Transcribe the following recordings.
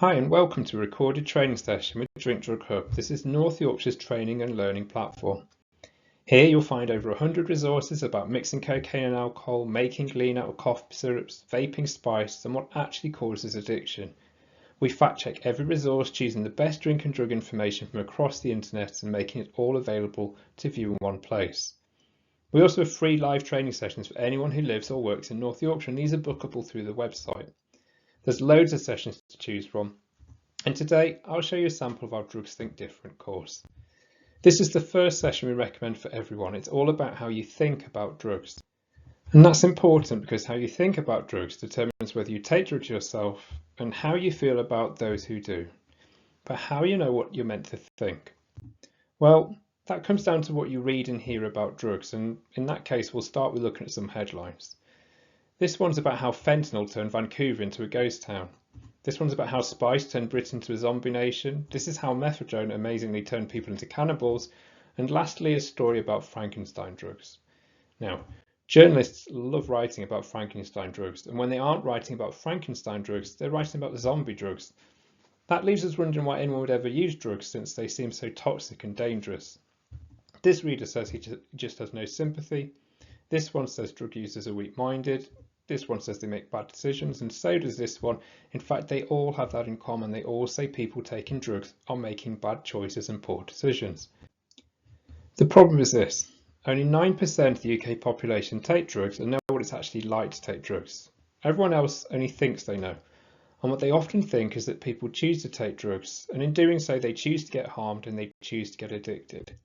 Hi and welcome to a recorded training session with Drink Drug Hub. This is North Yorkshire's training and learning platform. Here you'll find over 100 resources about mixing cocaine and alcohol, making lean out of cough syrups, vaping spice and what actually causes addiction. We fact check every resource, choosing the best drink and drug information from across the internet and making it all available to view in one place. We also have free live training sessions for anyone who lives or works in North Yorkshire, and these are bookable through the website. There's loads of sessions to choose from, and today I'll show you a sample of our Drugs Think Different course. This is the first session we recommend for everyone. It's all about how you think about drugs. And that's important because how you think about drugs determines whether you take drugs yourself and how you feel about those who do. But how you know what you're meant to think? Well, that comes down to what you read and hear about drugs, and in that case we'll start with looking at some headlines. This one's about how fentanyl turned Vancouver into a ghost town. This one's about how spice turned Britain into a zombie nation. This is how methadone amazingly turned people into cannibals. And lastly, a story about Frankenstein drugs. Now, journalists love writing about Frankenstein drugs, and when they aren't writing about Frankenstein drugs, they're writing about the zombie drugs. That leaves us wondering why anyone would ever use drugs, since they seem so toxic and dangerous. This reader says he just has no sympathy. This one says drug users are weak-minded. This one says they make bad decisions, and so does this one. In fact, they all have that in common. They all say people taking drugs are making bad choices and poor decisions. The problem is this: only 9% of the UK population take drugs and know what it's actually like to take drugs. Everyone else only thinks they know. And what they often think is that people choose to take drugs, and in doing so they choose to get harmed and they choose to get addicted.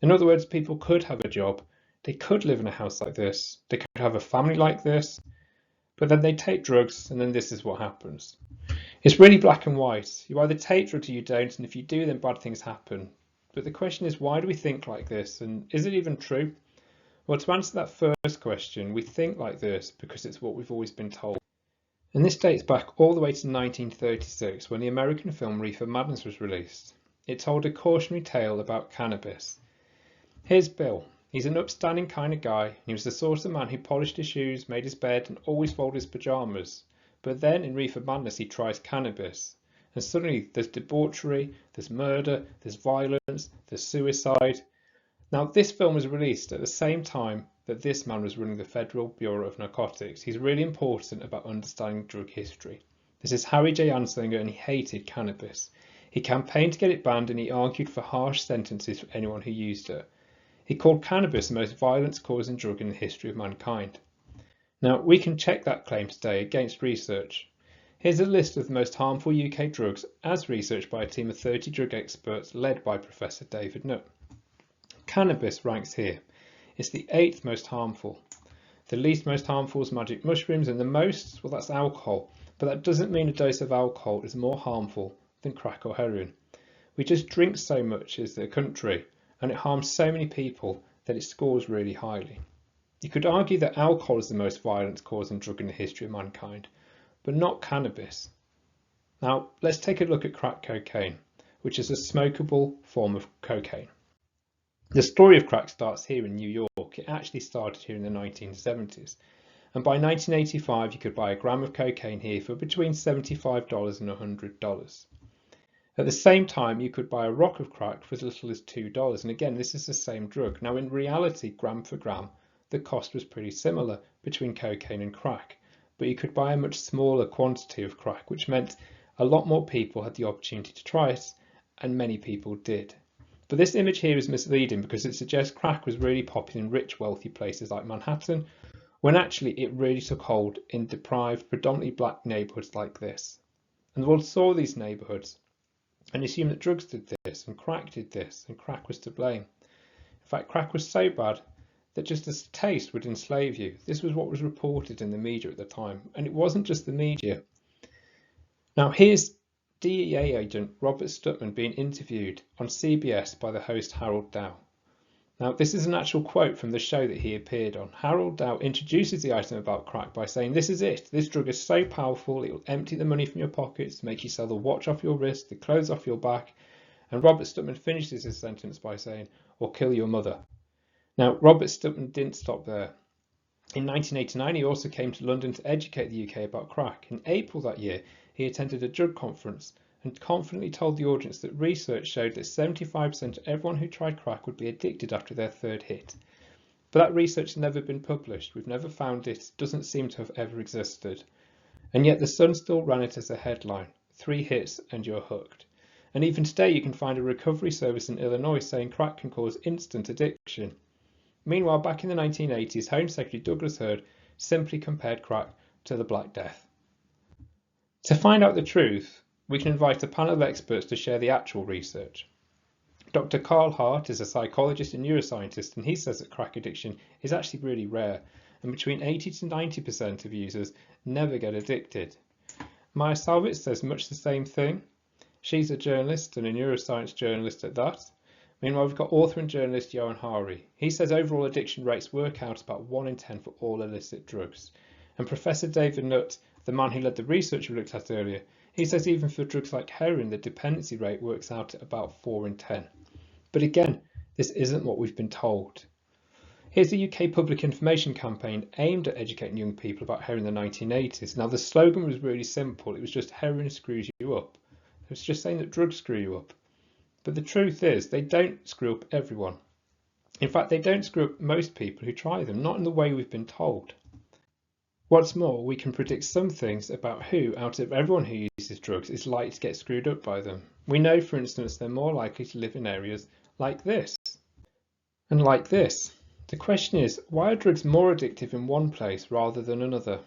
In other words, people could have a job, they could live in a house like this, they could have a family like this, but then they take drugs and then this is what happens. It's really black and white. You either take drugs or you don't, and if you do, then bad things happen. But the question is, why do we think like this, and is it even true? Well, to answer that first question, we think like this because it's what we've always been told. And this dates back all the way to 1936, when the American film Reefer Madness was released. It told a cautionary tale about cannabis. Here's Bill. He's an upstanding kind of guy. He was the sort of man who polished his shoes, made his bed, and always folded his pajamas. But then in Reefer Madness he tries cannabis. And suddenly there's debauchery, there's murder, there's violence, there's suicide. Now this film was released at the same time that this man was running the Federal Bureau of Narcotics. He's really important about understanding drug history. This is Harry J. Anslinger, and he hated cannabis. He campaigned to get it banned, and he argued for harsh sentences for anyone who used it. He called cannabis the most violence-causing drug in the history of mankind. Now, we can check that claim today against research. Here's a list of the most harmful UK drugs as researched by a team of 30 drug experts led by Professor David Nutt. Cannabis ranks here. It's the 8th most harmful. The least most harmful is magic mushrooms, and the most, well, that's alcohol. But that doesn't mean a dose of alcohol is more harmful than crack or heroin. We just drink so much as a country, and it harms so many people that it scores really highly. You could argue that alcohol is the most violence-causing drug in the history of mankind, but not cannabis. Now, let's take a look at crack cocaine, which is a smokable form of cocaine. The story of crack starts here in New York. It actually started here in the 1970s. And by 1985, you could buy a gram of cocaine here for between $75 and $100. At the same time, you could buy a rock of crack for as little as $2. And again, this is the same drug. Now, in reality, gram for gram, the cost was pretty similar between cocaine and crack. But you could buy a much smaller quantity of crack, which meant a lot more people had the opportunity to try it, and many people did. But this image here is misleading because it suggests crack was really popular in rich, wealthy places like Manhattan, when actually it really took hold in deprived, predominantly black neighbourhoods like this. And the world saw these neighbourhoods and assumed that drugs did this, and crack did this, and crack was to blame. In fact, crack was so bad that just a taste would enslave you. This was what was reported in the media at the time, and it wasn't just the media. Now here's DEA agent Robert Stutman being interviewed on CBS by the host Harold Dow. Now this is an actual quote from the show that he appeared on. Harold Dow introduces the item about crack by saying, "This is it. This drug is so powerful it will empty the money from your pockets, make you sell the watch off your wrist, the clothes off your back." And Robert Stutman finishes his sentence by saying, "or kill your mother." Now Robert Stutman didn't stop there. In 1989 he also came to London to educate the UK about crack. In April that year he attended a drug conference and confidently told the audience that research showed that 75% of everyone who tried crack would be addicted after their third hit. But that research has never been published. We've never found it. It doesn't seem to have ever existed. And yet the Sun still ran it as a headline: 3 hits and you're hooked. And even today you can find a recovery service in Illinois saying crack can cause instant addiction. Meanwhile, back in the 1980s, Home Secretary Douglas Hurd simply compared crack to the Black Death. To find out the truth, we can invite a panel of experts to share the actual research. Dr. Carl Hart is a psychologist and neuroscientist, and he says that crack addiction is actually really rare, and between 80 to 90% of users never get addicted. Maya Salvitz says much the same thing. She's a journalist and a neuroscience journalist at that. Meanwhile, we've got author and journalist Johan Hari. He says overall addiction rates work out about 1 in 10 for all illicit drugs. And Professor David Nutt, the man who led the research we looked at earlier, he says even for drugs like heroin, the dependency rate works out at about 4 in 10. But again, this isn't what we've been told. Here's a UK public information campaign aimed at educating young people about heroin in the 1980s. Now, the slogan was really simple. It was just heroin screws you up. It was just saying that drugs screw you up. But the truth is, they don't screw up everyone. In fact, they don't screw up most people who try them, not in the way we've been told. What's more, we can predict some things about who, out of everyone who uses drugs, is likely to get screwed up by them. We know, for instance, they're more likely to live in areas like this and like this. The question is, why are drugs more addictive in one place rather than another?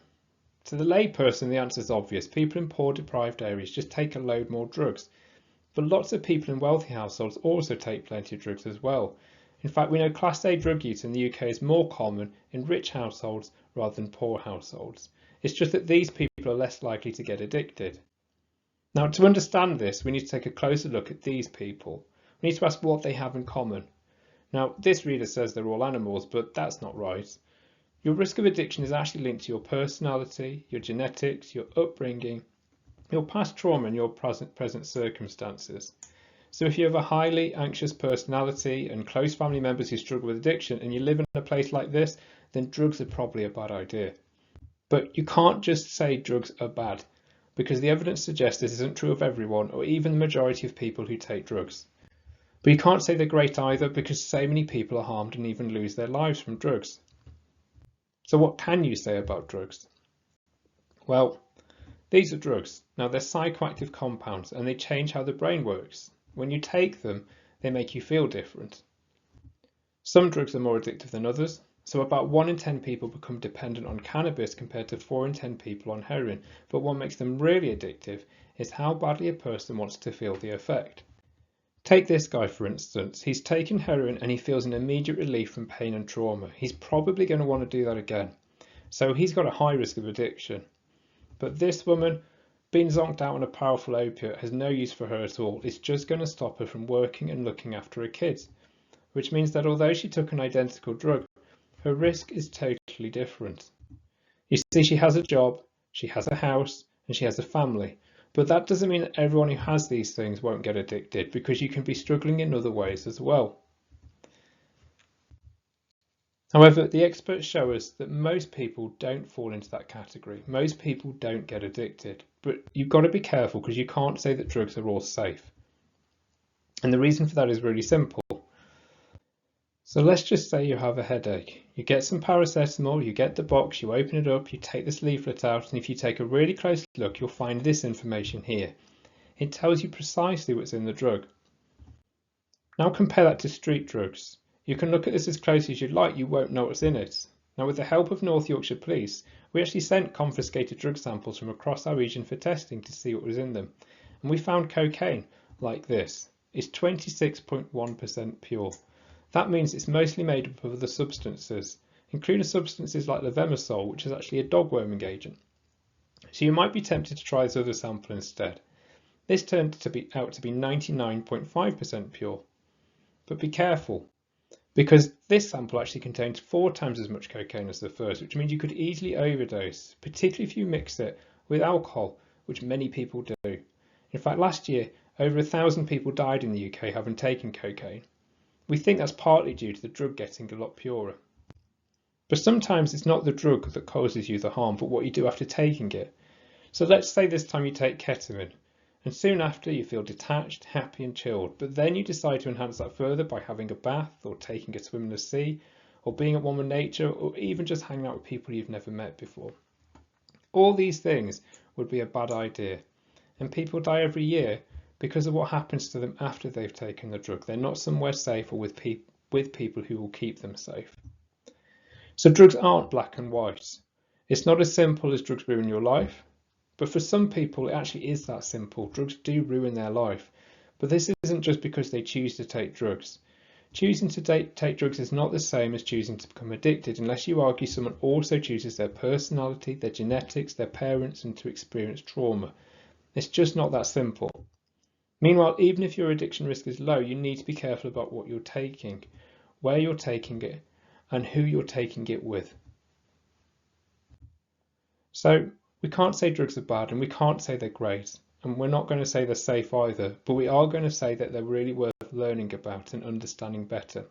To the layperson, the answer is obvious. People in poor, deprived areas just take a load more drugs. But lots of people in wealthy households also take plenty of drugs as well. In fact, we know Class A drug use in the UK is more common in rich households rather than poor households. It's just that these people are less likely to get addicted. Now, to understand this, we need to take a closer look at these people. We need to ask what they have in common. Now, this reader says they're all animals, but that's not right. Your risk of addiction is actually linked to your personality, your genetics, your upbringing, your past trauma and your present circumstances. So if you have a highly anxious personality and close family members who struggle with addiction and you live in a place like this, then drugs are probably a bad idea. But you can't just say drugs are bad, because the evidence suggests this isn't true of everyone or even the majority of people who take drugs. But you can't say they're great either, because so many people are harmed and even lose their lives from drugs. So what can you say about drugs? Well, these are drugs. Now, they're psychoactive compounds and they change how the brain works. When you take them, they make you feel different. Some drugs are more addictive than others. So about 1 in 10 people become dependent on cannabis compared to 4 in 10 people on heroin. But what makes them really addictive is how badly a person wants to feel the effect. Take this guy, for instance. He's taken heroin and he feels an immediate relief from pain and trauma. He's probably going to want to do that again. So he's got a high risk of addiction. But this woman, being zonked out on a powerful opiate, has no use for her at all. It's just going to stop her from working and looking after her kids. Which means that although she took an identical drug, her risk is totally different. You see, she has a job, she has a house, and she has a family. But that doesn't mean that everyone who has these things won't get addicted, because you can be struggling in other ways as well. However, the experts show us that most people don't fall into that category. Most people don't get addicted, but you've got to be careful because you can't say that drugs are all safe. And the reason for that is really simple. So let's just say you have a headache. You get some paracetamol, you get the box, you open it up, you take this leaflet out, and if you take a really close look, you'll find this information here. It tells you precisely what's in the drug. Now compare that to street drugs. You can look at this as closely as you'd like, you won't know what's in it. Now, with the help of North Yorkshire Police, we actually sent confiscated drug samples from across our region for testing to see what was in them. And we found cocaine, like this. It's 26.1% pure. That means it's mostly made up of other substances, including substances like levamisole, which is actually a dog worming agent. So you might be tempted to try this other sample instead. This turned out to be 99.5% pure. But be careful, because this sample actually contains 4 times as much cocaine as the first, which means you could easily overdose, particularly if you mix it with alcohol, which many people do. In fact, last year, over 1,000 people died in the UK having taken cocaine. We think that's partly due to the drug getting a lot purer. But sometimes it's not the drug that causes you the harm, but what you do after taking it. So let's say this time you take ketamine, and soon after you feel detached, happy and chilled, but then you decide to enhance that further by having a bath or taking a swim in the sea or being at one with nature or even just hanging out with people you've never met before. All these things would be a bad idea, and people die every year because of what happens to them after they've taken the drug. They're not somewhere safe or with people who will keep them safe. So drugs aren't black and white. It's not as simple as drugs ruin your life. But for some people, it actually is that simple. Drugs do ruin their life. But this isn't just because they choose to take drugs. Choosing to take drugs is not the same as choosing to become addicted, unless you argue someone also chooses their personality, their genetics, their parents, and to experience trauma. It's just not that simple. Meanwhile, even if your addiction risk is low, you need to be careful about what you're taking, where you're taking it, and who you're taking it with. So, we can't say drugs are bad and we can't say they're great, and we're not going to say they're safe either, but we are going to say that they're really worth learning about and understanding better.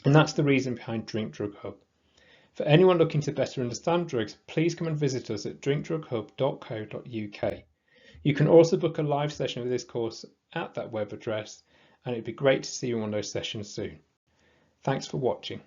And that's the reason behind Drink Drug Hub. For anyone looking to better understand drugs, please come and visit us at drinkdrughub.co.uk. You can also book a live session of this course at that web address, and it'd be great to see you on those sessions soon. Thanks for watching.